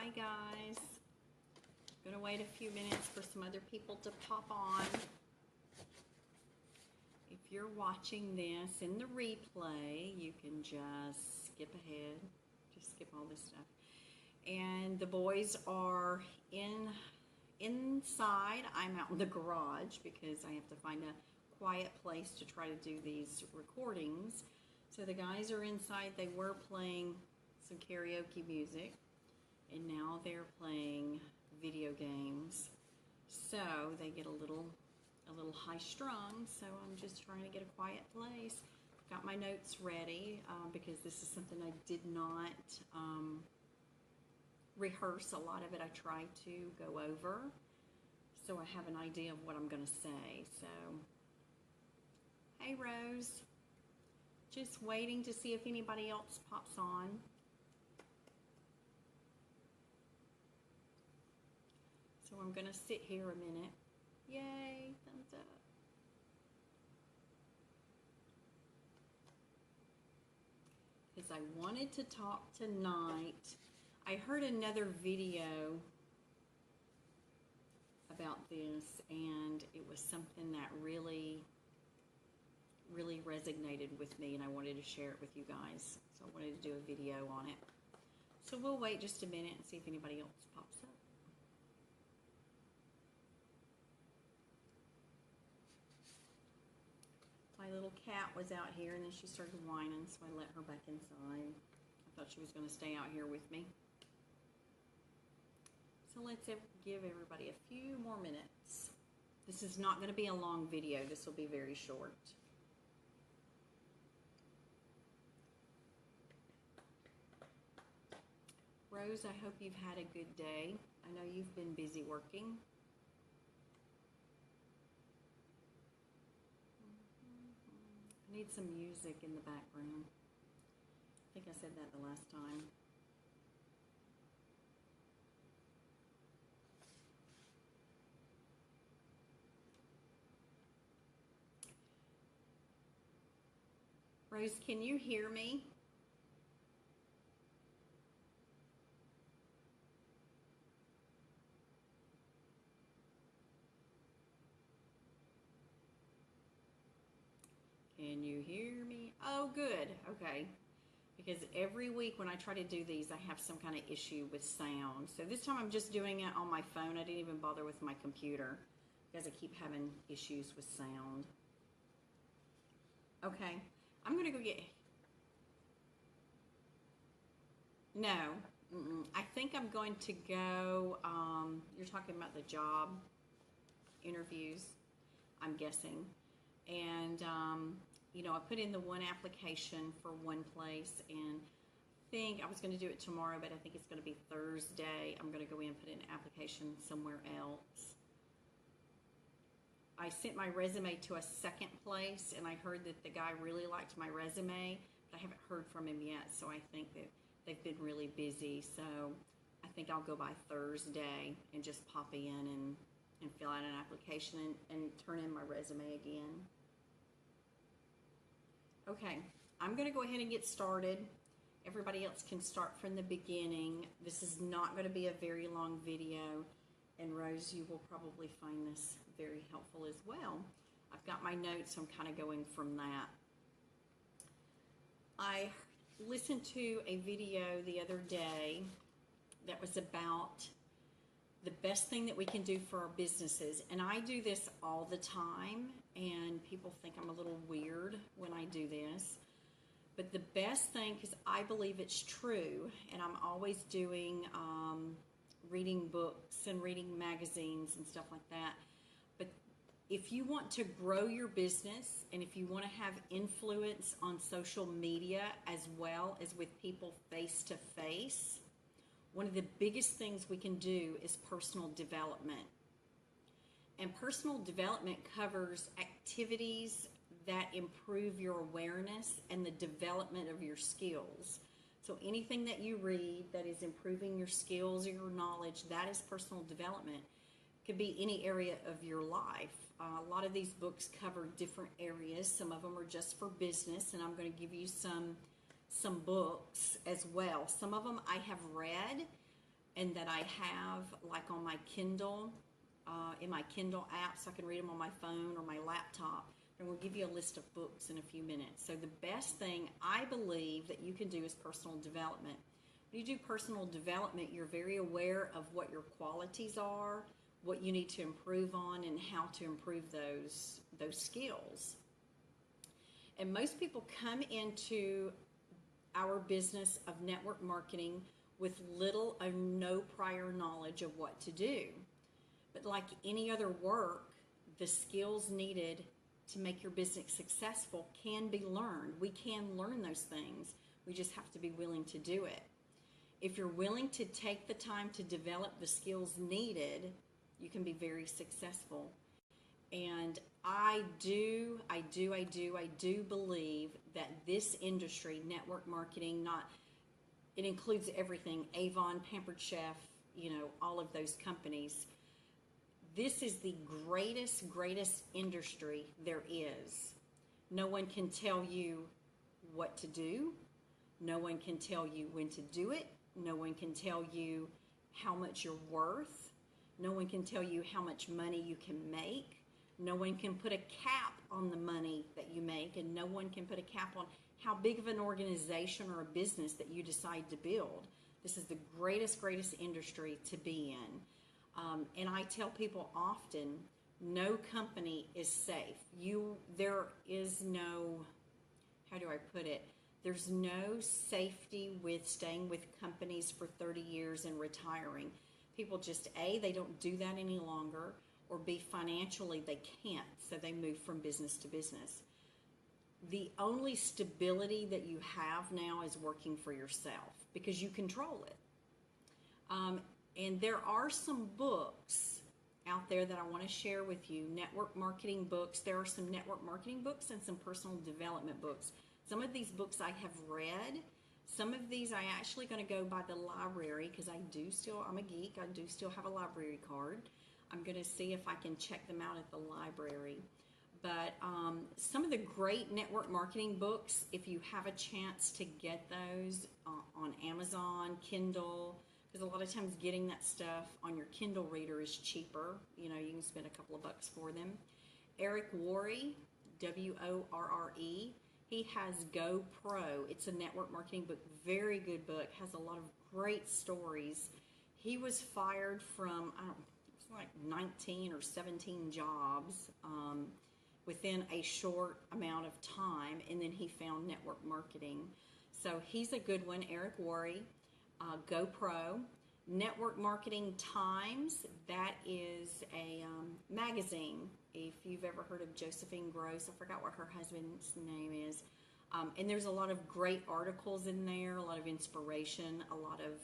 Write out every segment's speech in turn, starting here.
Hi guys. Gonna wait a few minutes for some other people to pop on. If you're watching this in the replay, you can just skip ahead. Just skip all this stuff. And the boys are inside. I'm out in the garage because I have to find a quiet place to try to do these recordings. So the guys are inside. They were playing some karaoke music, and now they're playing video games. So they get a little high strung. So I'm just trying to get a quiet place. Got my notes ready because this is something I did not rehearse. A lot of it I tried to go over, so I have an idea of what I'm going to say. So, hey Rose, just waiting to see if anybody else pops on. So I'm going to sit here a minute. Yay, thumbs up. Because I wanted to talk tonight. I heard another video about this, and it was something that really resonated with me, and I wanted to share it with you guys. So I wanted to do a video on it. So we'll wait just a minute and see if anybody else pops up. My little cat was out here, and then she started whining, so I let her back inside. I thought she was going to stay out here with me. So let's give everybody a few more minutes. This is not going to be a long video. This will be very short. Rose, I hope you've had a good day. I know you've been busy working. I need some music in the background. I think I said that the last time. Rose, can you hear me? Can you hear me? Oh, good. Okay. Because every week when I try to do these, I have some kind of issue with sound. So this time I'm just doing it on my phone. I didn't even bother with my computer because I keep having issues with sound. Okay. I'm going to go get... No. I think I'm going to go... you're talking about the job interviews, I'm guessing. And, you know, I put in the one application for one place, and I think I was going to do it tomorrow, but I think it's going to be Thursday. I'm going to go in and put in an application somewhere else. I sent my resume to a second place, and I heard that the guy really liked my resume, but I haven't heard from him yet, so I think that they've been really busy. So I think I'll go by Thursday and just pop in and fill out an application and turn in my resume again. Okay, I'm going to go ahead and get started. Everybody else can start from the beginning. This is not going to be a very long video, and Rose, you will probably find this very helpful as well. I've got my notes, so I'm kind of going from that. I listened to a video the other day that was about the best thing that we can do for our businesses. And I do this all the time, and people think I'm a little weird when I do this. But the best thing, because I believe it's true, and I'm always doing reading books and reading magazines and stuff like that. But if you want to grow your business, and if you want to have influence on social media as well as with people face to face, one of the biggest things we can do is personal development. And personal development covers activities that improve your awareness and the development of your skills. So anything that you read that is improving your skills or your knowledge, that is personal development. It could be any area of your life. A lot of these books cover different areas. Some of them are just for business, and I'm going to give you some books as well. Some of them I have read, and that I have like on my Kindle, in my Kindle app, so I can read them on my phone or my laptop. And we'll give you a list of books in a few minutes. So the best thing I believe that you can do is personal development. When you do personal development, you're very aware of what your qualities are, what you need to improve on, and how to improve those skills. And most people come into our business of network marketing with little or no prior knowledge of what to do. But like any other work, the skills needed to make your business successful can be learned. We can learn those things. We just have to be willing to do it. If you're willing to take the time to develop the skills needed, you can be very successful. And I do believe that this industry, network marketing, it includes everything, Avon, Pampered Chef, all of those companies. This is the greatest industry there is. No one can tell you what to do. No one can tell you when to do it. No one can tell you how much you're worth. No one can tell you how much money you can make. No one can put a cap on the money that you make, and no one can put a cap on how big of an organization or a business that you decide to build. This is the greatest industry to be in. And I tell people often, no company is safe. There is no, how do I put it? There's no safety with staying with companies for 30 years and retiring. People just, A, they don't do that any longer, or B, financially they can't, so they move from business to business. The only stability that you have now is working for yourself because you control it. And there are some books out there that I want to share with you, network marketing books. There are some network marketing books and some personal development books. Some of these books I have read. Some of these I actually going to go by the library because I'm a geek. I do still have a library card. I'm going to see if I can check them out at the library. But some of the great network marketing books, if you have a chance to get those on Amazon, Kindle, because a lot of times getting that stuff on your Kindle reader is cheaper. You can spend a couple of bucks for them. Eric Worre, W-O-R-R-E, he has GoPro. It's a network marketing book, very good book, has a lot of great stories. He was fired from, it's like 19 or 17 jobs within a short amount of time, and then he found network marketing. So he's a good one, Eric Worre. GoPro. Network Marketing Times, that is a magazine. If you've ever heard of Josephine Gross, I forgot what her husband's name is. And there's a lot of great articles in there, a lot of inspiration, a lot of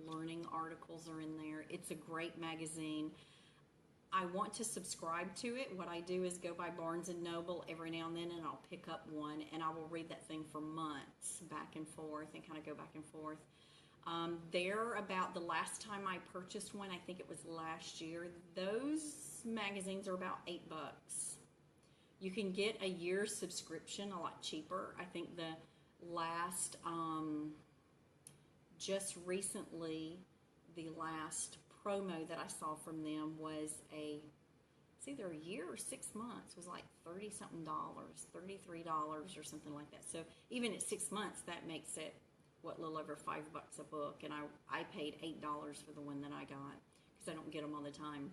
learning articles are in there. It's a great magazine. I want to subscribe to it. What I do is go by Barnes & Noble every now and then, and I'll pick up one, and I will read that thing for months, back and forth, and kind of go back and forth. They're about, the last time I purchased one, I think it was last year, those magazines are about $8. You can get a year's subscription a lot cheaper. I think the last, just recently, the last promo that I saw from them was it's either a year or 6 months. It was like $30-something, $33 or something like that. So even at 6 months, that makes it, a little over $5 a book. And I paid $8 for the one that I got because I don't get them all the time.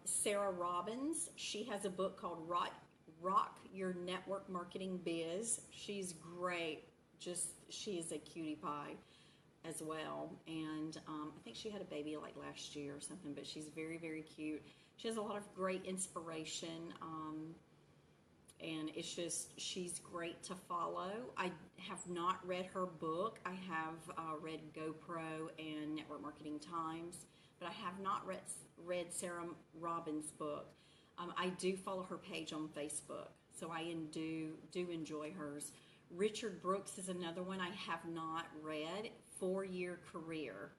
Sarah Robbins, she has a book called Rock Your Network Marketing Biz. She's great. She is a cutie pie as well, and I think she had a baby like last year or something, but she's very, very cute. She has a lot of great inspiration, and it's just, she's great to follow. I have not read her book. I have read GoPro and Network Marketing Times, but I have not read Sarah Robbins' book. I do follow her page on Facebook, so I do enjoy hers. Richard Brooks is another one I have not read. 4-Year Career.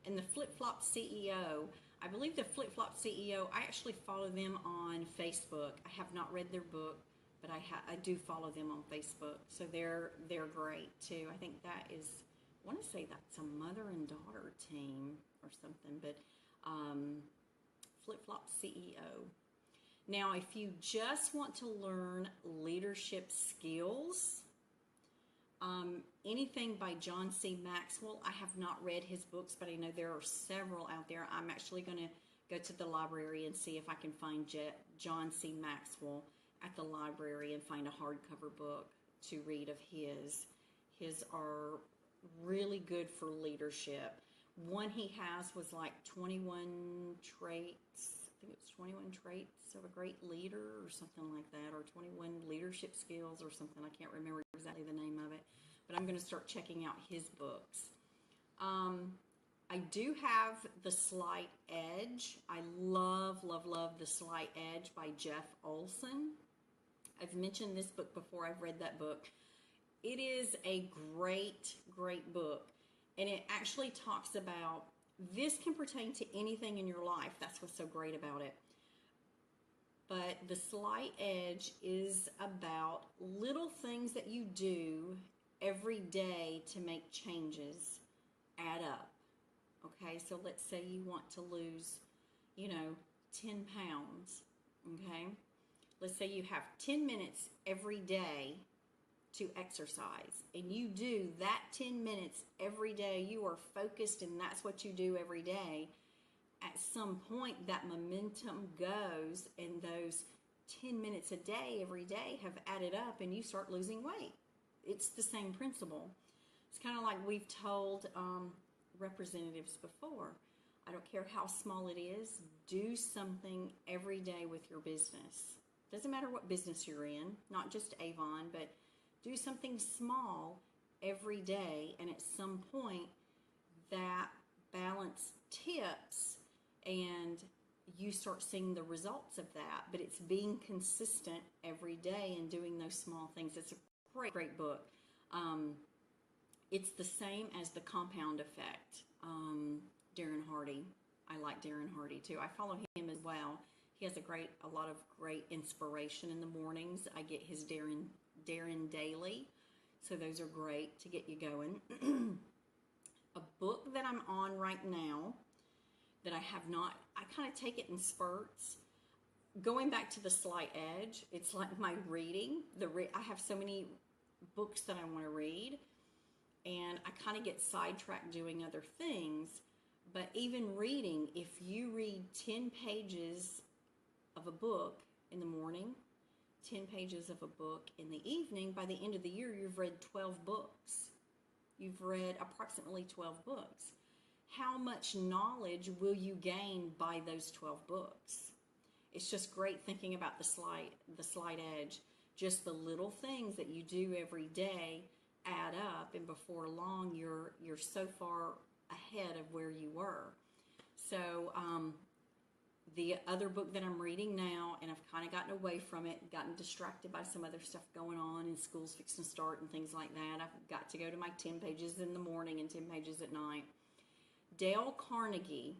And the Flip Flop CEO, I believe the Flip Flop CEO, I actually follow them on Facebook. I have not read their book, but I do follow them on Facebook. So they're great too. I think that is want to say that's a mother and daughter team or something, but Flip Flop CEO. Now, if you just want to learn leadership skills, anything by John C. Maxwell. I have not read his books, but I know there are several out there. I'm actually going to go to the library and see if I can find John C. Maxwell at the library and find a hardcover book to read of his. His are really good for leadership. One he has was like 21 traits. I think it was 21 traits of a great leader or something like that, or 21 leadership skills or something. I can't remember exactly the name of it, but I'm going to start checking out his books. I do have The Slight Edge. I love, love, love The Slight Edge by Jeff Olson. I've mentioned this book before. I've read that book. It is a great, great book. And it actually talks about, this can pertain to anything in your life. That's what's so great about it. But The Slight Edge is about little things that you do every day to make changes add up. Okay, so let's say you want to lose, 10 pounds. Okay, let's say you have 10 minutes every day to exercise, and you do that 10 minutes every day. You are focused, and that's what you do every day. At some point, that momentum goes, and those 10 minutes a day every day have added up, and you start losing weight. It's the same principle. It's kind of like we've told representatives before. I don't care how small it is, do something every day with your business. Doesn't matter what business you're in, not just Avon, but do something small every day, and at some point that balance tips and you start seeing the results of that. But it's being consistent every day and doing those small things. It's a great, great book. It's the same as The Compound Effect. Darren Hardy. I like Darren Hardy too. I follow him as well. He has a lot of great inspiration in the mornings. I get his Darren Daily. So those are great to get you going. A book that I'm on right now that I kind of take it in spurts. Going back to The Slight Edge, it's like my reading. I have so many books that I want to read, and I kind of get sidetracked doing other things. But even reading, if you read 10 pages of a book in the morning, 10 pages of a book in the evening, by the end of the year, you've read 12 books. You've read approximately 12 books. How much knowledge will you gain by those 12 books? It's just great thinking about the slight edge. Just the little things that you do every day add up, and before long, you're so far ahead of where you were. So the other book that I'm reading now, and I've kind of gotten away from it, gotten distracted by some other stuff going on, and school's fixing to start and things like that. I've got to go to my 10 pages in the morning and 10 pages at night. Dale Carnegie,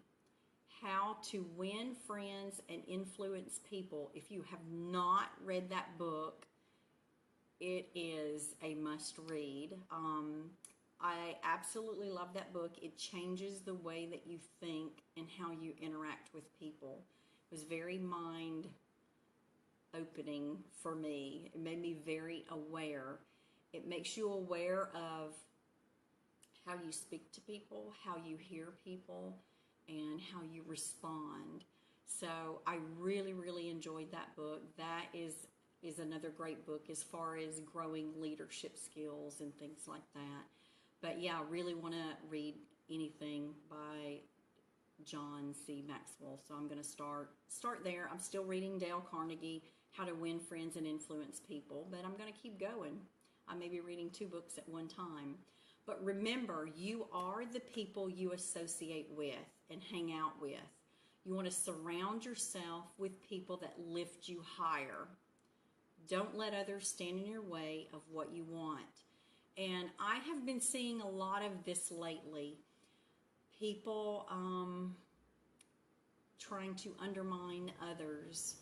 How to Win Friends and Influence People. If you have not read that book, it is a must read. I absolutely love that book. It changes the way that you think and how you interact with people. It was very mind opening for me. It made me very aware. It makes you aware of how you speak to people, how you hear people, and how you respond. So I really, really enjoyed that book. That is another great book as far as growing leadership skills and things like that. But yeah, I really want to read anything by John C. Maxwell. So I'm going to start there. I'm still reading Dale Carnegie, How to Win Friends and Influence People, but I'm going to keep going. I may be reading 2 books at one time. But remember, you are the people you associate with and hang out with. You want to surround yourself with people that lift you higher. Don't let others stand in your way of what you want. And I have been seeing a lot of this lately. People trying to undermine others.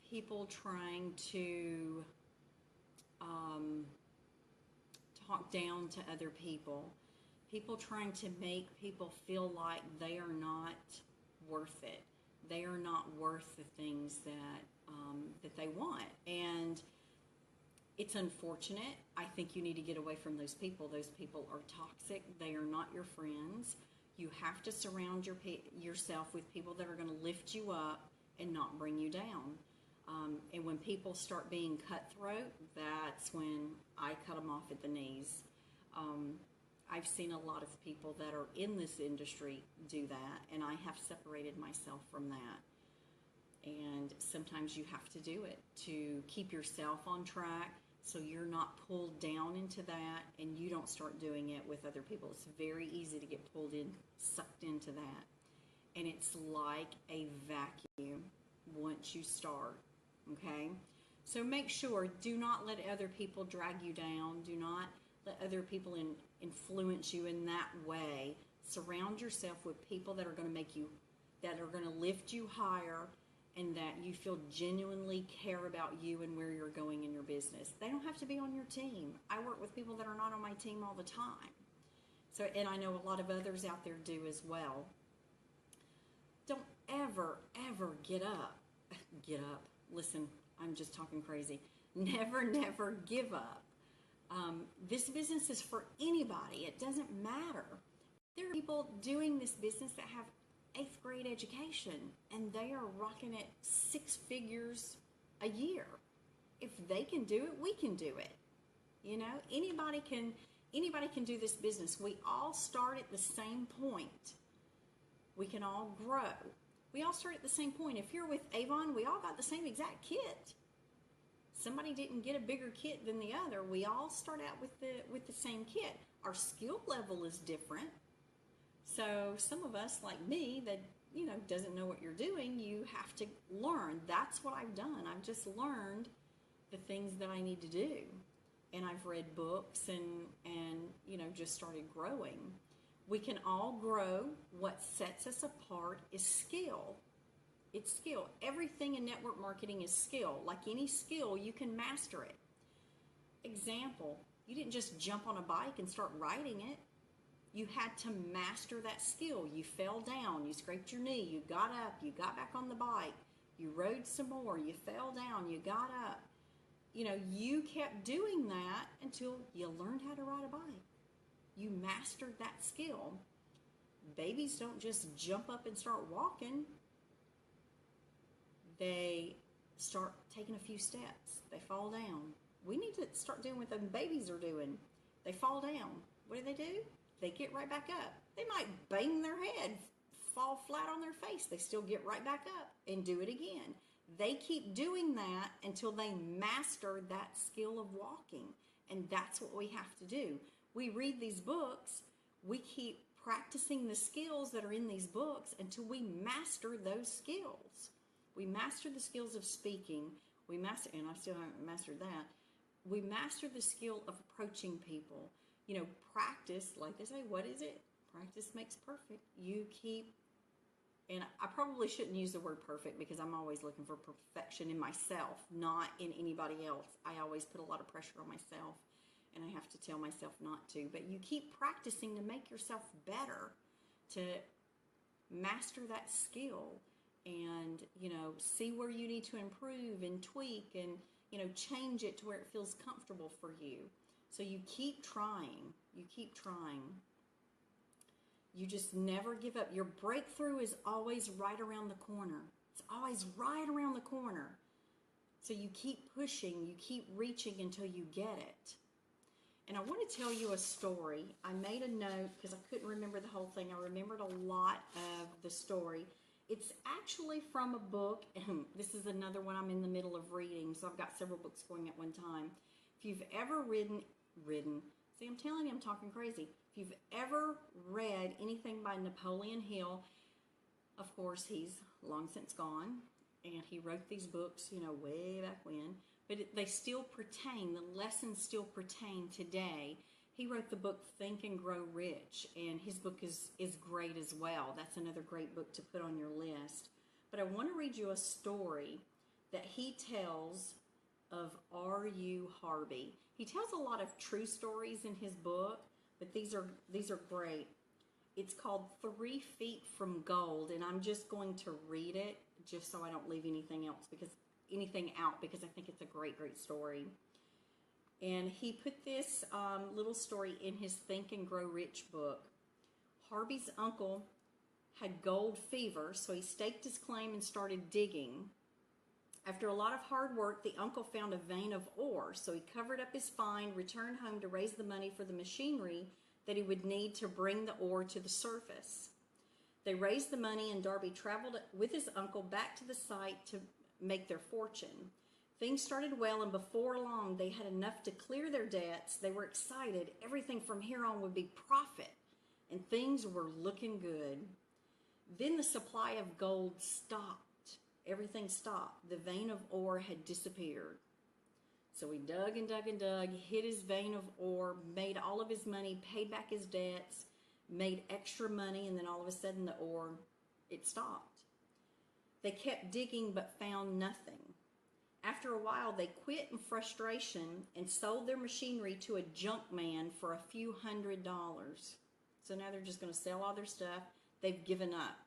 People trying to talk down to other people. people trying to make people feel like they are not worth it. They are not worth the things that they want. And it's unfortunate. I think you need to get away from those people. Those people are toxic. They are not your friends. You have to surround yourself with people that are going to lift you up and not bring you down. And when people start being cutthroat, that's when I cut them off at the knees. I've seen a lot of people that are in this industry do that, and I have separated myself from that. And sometimes you have to do it to keep yourself on track so you're not pulled down into that and you don't start doing it with other people. It's very easy to get pulled in, sucked into that. And it's like a vacuum once you start, okay? So make sure, do not let other people drag you down. Do not let other people influence you in that way. Surround yourself with people that are going to make you, that are going to lift you higher, and that you feel genuinely care about you and where you're going in your business. They don't have to be on your team. I work with people that are not on my team all the time. So, and I know a lot of others out there do as well. Don't ever, ever get up. Get up. Listen, I'm just talking crazy. Never, never give up. This business is for anybody. It doesn't matter. There are people doing this business that have 8th grade education and they are rocking it 6 figures a year. If they can do it, we can do it. You know, anybody can do this business. We all start at the same point. We can all grow. We all start at the same point. If you're with Avon, we all got the same exact kit. Somebody didn't get a bigger kit than the other. We all start out with the same kit. Our skill level is different. So some of us, like me, that doesn't know what you're doing, you have to learn. That's what I've done. I've just learned the things that I need to do. And I've read books and just started growing. We can all grow. What sets us apart is skill. It's skill. Everything in network marketing is skill. Like any skill, you can master it. Example, you didn't just jump on a bike and start riding it. You had to master that skill. You fell down, you scraped your knee, you got up, you got back on the bike, you rode some more, you fell down, you got up. You kept doing that until you learned how to ride a bike. You mastered that skill. Babies don't just jump up and start walking. They start taking a few steps. They fall down. We need to start doing what the babies are doing. They fall down. What do? They get right back up. They might bang their head, fall flat on their face. They still get right back up and do it again. They keep doing that until they master that skill of walking. And that's what we have to do. We read these books. We keep practicing the skills that are in these books until we master those skills. We master the skills of speaking. And I still haven't mastered that. We master the skill of approaching people. Practice, like they say, what is it? Practice makes perfect. You keep, and I probably shouldn't use the word perfect because I'm always looking for perfection in myself, not in anybody else. I always put a lot of pressure on myself, and I have to tell myself not to. But you keep practicing to make yourself better, to master that skill, and see where you need to improve and tweak and change it to where it feels comfortable for you. So you keep trying. You keep trying. You just never give up. Your breakthrough is always right around the corner. It's always right around the corner. So you keep pushing. You keep reaching until you get it. And I want to tell you a story. I made a note because I couldn't remember the whole thing. I remembered a lot of the story. It's actually from a book, and this is another one I'm in the middle of reading, so I've got several books going at one time. If you've ever see, I'm telling you, I'm talking crazy. If you've ever read anything by Napoleon Hill, of course, he's long since gone, and he wrote these books, way back when, but they still pertain, the lessons still pertain today. He wrote the book Think and Grow Rich, and his book is great as well. That's another great book to put on your list. But I want to read you a story that he tells of R.U. Harvey. He tells a lot of true stories in his book, but these are great. It's called 3 Feet from Gold, and I'm just going to read it just so I don't leave anything out because I think it's a great story. And he put this little story in his Think and Grow Rich book. Harvey's uncle had gold fever, so he staked his claim and started digging. After a lot of hard work, the uncle found a vein of ore, so he covered up his find, returned home to raise the money for the machinery that he would need to bring the ore to the surface. They raised the money, and Darby traveled with his uncle back to the site to make their fortune. Things started well, and before long, they had enough to clear their debts. They were excited. Everything from here on would be profit, and things were looking good. Then the supply of gold stopped. Everything stopped. The vein of ore had disappeared. So he dug and dug and dug, hid his vein of ore, made all of his money, paid back his debts, made extra money, and then all of a sudden the ore, it stopped. They kept digging but found nothing. After a while, they quit in frustration and sold their machinery to a junk man for a few $100s. So now they're just going to sell all their stuff. They've given up.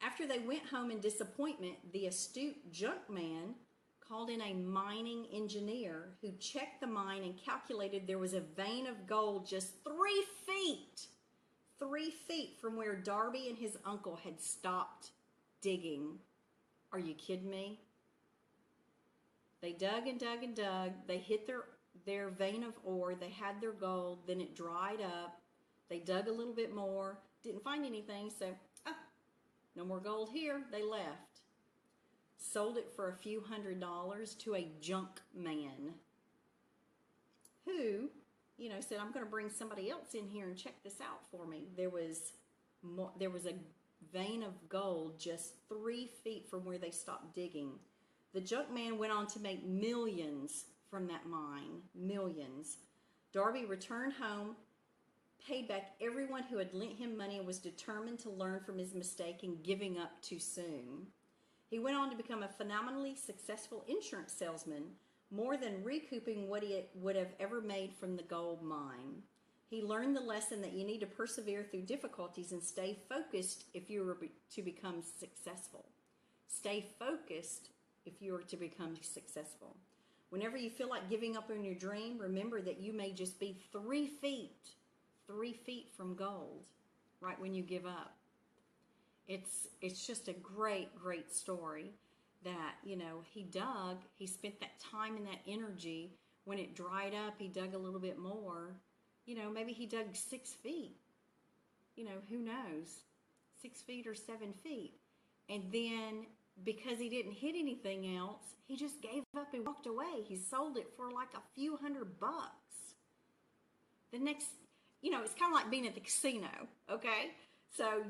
After they went home in disappointment, the astute junk man called in a mining engineer who checked the mine and calculated there was a vein of gold just 3 feet from where Darby and his uncle had stopped digging. Are you kidding me? They dug and dug and dug. They hit their vein of ore. They had their gold. Then it dried up. They dug a little bit more. Didn't find anything, so no more gold here. They left. Sold it for a few $100s to a junk man who, said, I'm going to bring somebody else in here and check this out for me. There was a vein of gold just 3 feet from where they stopped digging. The junk man went on to make millions from that mine. Millions. Darby returned home, paid back everyone who had lent him money, and was determined to learn from his mistake in giving up too soon. He went on to become a phenomenally successful insurance salesman, more than recouping what he would have ever made from the gold mine. He learned the lesson that you need to persevere through difficulties and stay focused if you are to become successful. Stay focused if you are to become successful. Whenever you feel like giving up on your dream, remember that you may just be 3 feet from gold right when you give up. It's just a great story that, he dug, he spent that time and that energy. When it dried up, he dug a little bit more. Maybe he dug 6 feet. Who knows? 6 feet or 7 feet. And then because he didn't hit anything else, he just gave up and walked away. He sold it for like a few $100. The next, it's kind of like being at the casino, okay? So,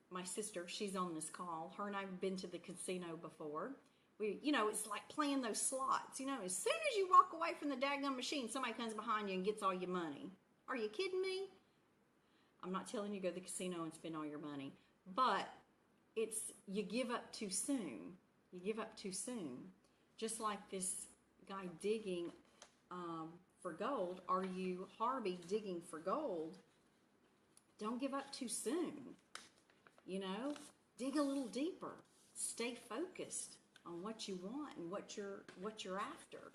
my sister, she's on this call. Her and I have been to the casino before. It's like playing those slots. As soon as you walk away from the daggone machine, somebody comes behind you and gets all your money. Are you kidding me? I'm not telling you to go to the casino and spend all your money. But you give up too soon. You give up too soon. Just like this guy digging for gold. Are you, Harvey, digging for gold? Don't give up too soon. Dig a little deeper. Stay focused on what you want and what you're after.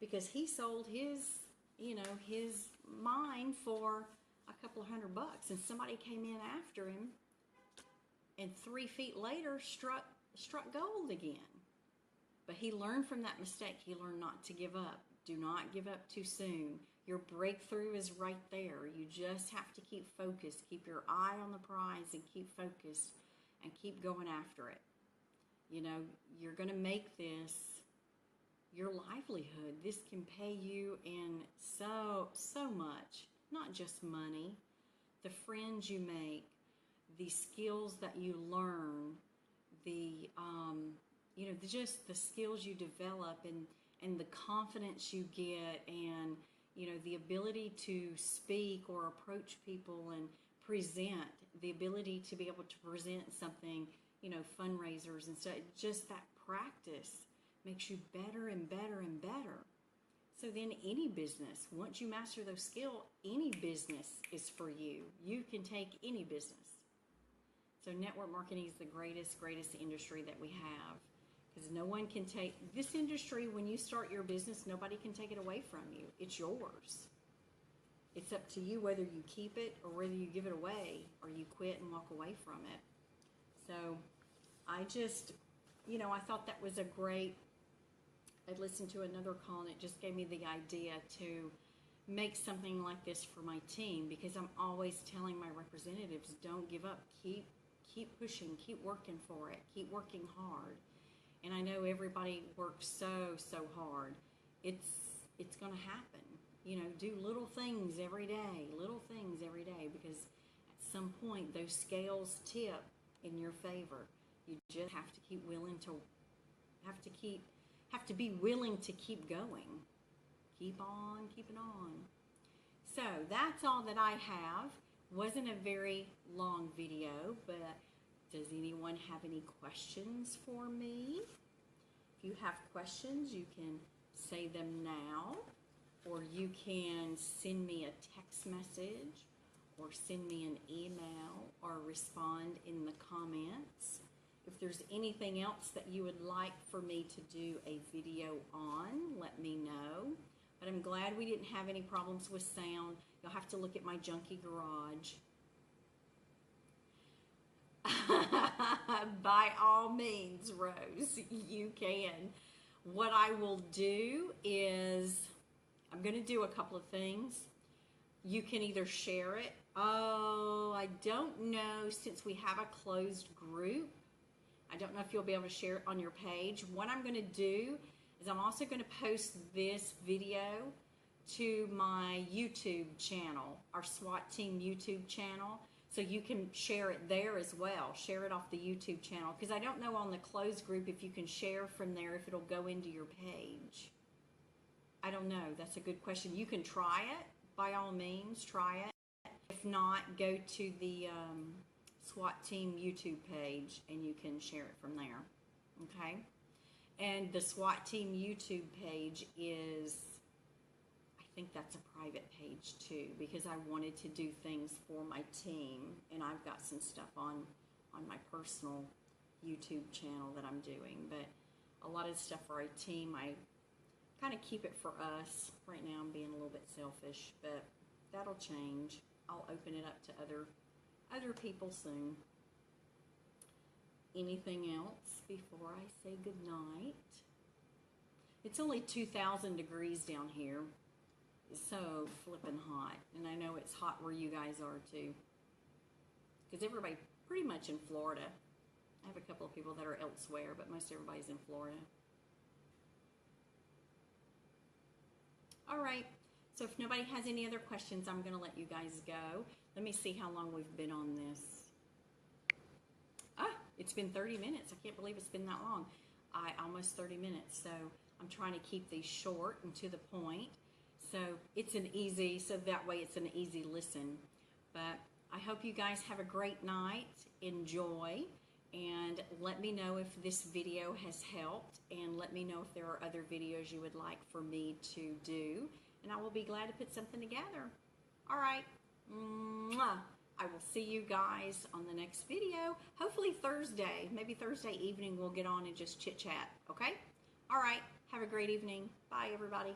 Because he sold his mine for a couple of $100, and somebody came in after him, and 3 feet later struck gold again. But he learned from that mistake. He learned not to give up. Do not give up too soon. Your breakthrough is right there. You just have to keep focused. Keep your eye on the prize and keep focused and keep going after it. You're going to make this your livelihood. This can pay you in so much, not just money. The friends you make, the skills that you learn, just the skills you develop and the confidence you get, and the ability to speak or approach people and present, the ability to be able to present something, fundraisers and stuff. Just that practice makes you better and better and better. So then any business, once you master those skills, any business is for you. You can take any business. So network marketing is the greatest industry that we have, because no one can take this industry. When you start your business, nobody can take it away from you. It's yours. It's up to you whether you keep it or whether you give it away or you quit and walk away from it. So I just, I thought that was a great, I listened to another call and it just gave me the idea to make something like this for my team, because I'm always telling my representatives, don't give up. Keep pushing, keep working for it, keep working hard. And I know everybody works so hard. It's going to happen. Do little things every day, because at some point those scales tip in your favor. You just have to keep be willing to keep going. Keep on keeping on. So that's all that I have. Wasn't a very long video, but does anyone have any questions for me? If you have questions, you can say them now, or you can send me a text message, or send me an email, or respond in the comments. If there's anything else that you would like for me to do a video on, let me know. But I'm glad we didn't have any problems with sound. You'll have to look at my junky garage. By all means, Rose, you can. What I will do is, I'm going to do a couple of things. You can either share it. Oh, I don't know, since we have a closed group, I don't know if you'll be able to share it on your page. What I'm going to do is I'm also going to post this video to my YouTube channel, our SWAT team YouTube channel, so you can share it there as well. Share it off the YouTube channel, because I don't know on the closed group if you can share from there, if it'll go into your page. I don't know. That's a good question. You can try it. By all means, try it. If not, go to the SWAT team YouTube page and you can share it from there. Okay? And the SWAT team YouTube page is, I think that's a private page too, because I wanted to do things for my team, and I've got some stuff on my personal YouTube channel that I'm doing. But a lot of stuff for our team, I kind of keep it for us. Right now I'm being a little bit selfish, but that'll change. I'll open it up to other people soon. Anything else before I say goodnight? It's only 2,000 degrees down here. It's so flippin' hot. And I know it's hot where you guys are too, because everybody pretty much in Florida. I have a couple of people that are elsewhere, but most everybody's in Florida. All right, so if nobody has any other questions, I'm going to let you guys go. Let me see how long we've been on this. Ah, it's been 30 minutes. I can't believe it's been that long. Almost 30 minutes. So I'm trying to keep these short and to the point. So it's so that way it's an easy listen. But I hope you guys have a great night. Enjoy. And let me know if this video has helped, and let me know if there are other videos you would like for me to do, and I will be glad to put something together. All right. Mwah. I will see you guys on the next video, hopefully Thursday. Maybe Thursday evening we'll get on and just chit chat, okay? All right. Have a great evening. Bye, everybody.